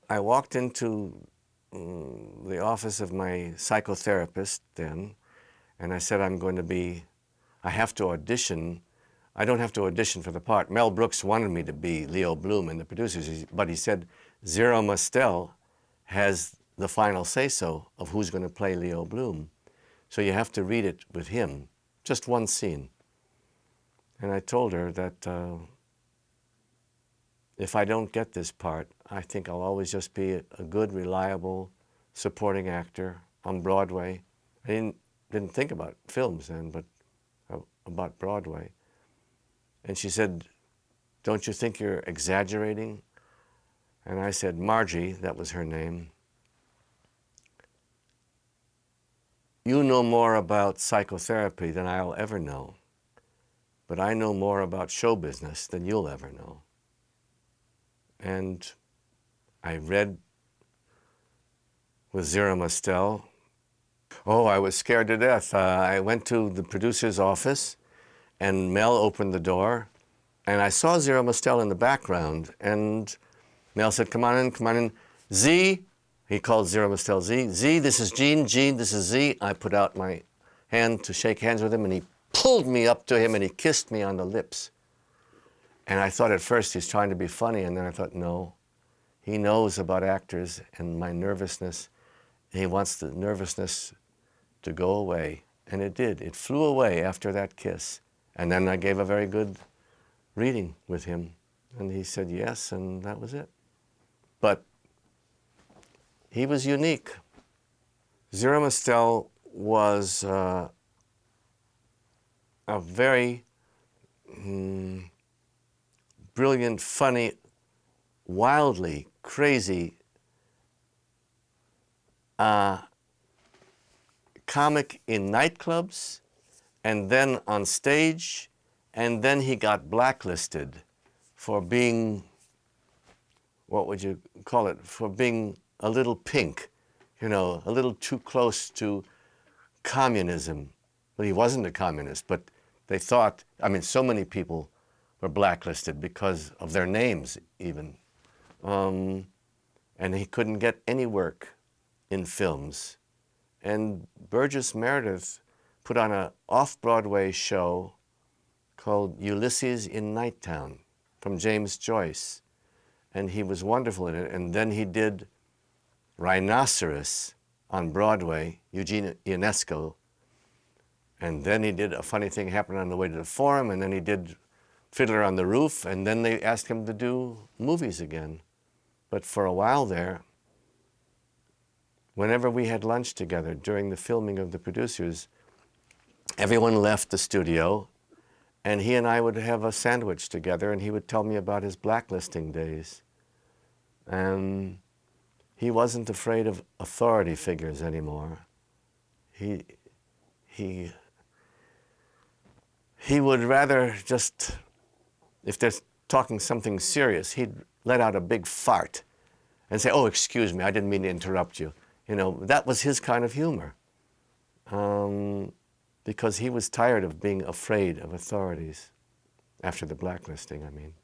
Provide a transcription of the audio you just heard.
I walked into the office of my psychotherapist then, and I said, I have to audition. I don't have to audition for the part. Mel Brooks wanted me to be Leo Bloom in the producers, but he said, Zero Mostel has the final say-so of who's going to play Leo Bloom. So you have to read it with him, just one scene. And I told her that if I don't get this part, I think I'll always just be a good, reliable, supporting actor on Broadway. I didn't think about films then, but about Broadway. And she said, don't you think you're exaggerating? And I said, Margie, that was her name, you know more about psychotherapy than I'll ever know, but I know more about show business than you'll ever know. And I read with Zero Mostel. Oh, I was scared to death. I went to the producer's office, and Mel opened the door, and I saw Zero Mostel in the background, and Mel said, come on in. Z, he called Zero Mostel Z. Z, this is Gene. Gene, this is Z. I put out my hand to shake hands with him, and he pulled me up to him, and he kissed me on the lips. And I thought at first he's trying to be funny, and then I thought, no, he knows about actors and my nervousness. He wants the nervousness to go away. And it did. It flew away after that kiss. And then I gave a very good reading with him. And he said yes, and that was it. But he was unique. Zero Mostel was a very brilliant, funny, wildly crazy comic in nightclubs, and then on stage, and then he got blacklisted for being, what would you call it, for being a little pink, you know, a little too close to communism. Well, he wasn't a communist, but they thought, I mean, so many people were blacklisted because of their names even. And he couldn't get any work in films. And Burgess Meredith put on an off-Broadway show called Ulysses in Nighttown from James Joyce. And he was wonderful in it. And then he did Rhinoceros on Broadway, Eugene Ionesco. And then he did A Funny Thing Happened on the Way to the Forum, and then he did Fiddler on the Roof, and then they asked him to do movies again. But for a while there, whenever we had lunch together during the filming of The Producers, everyone left the studio, and he and I would have a sandwich together, and he would tell me about his blacklisting days. And he wasn't afraid of authority figures anymore. He would rather just, if they're talking something serious, he'd let out a big fart and say, oh, excuse me, I didn't mean to interrupt you. You know, that was his kind of humor. Because he was tired of being afraid of authorities after the blacklisting, I mean.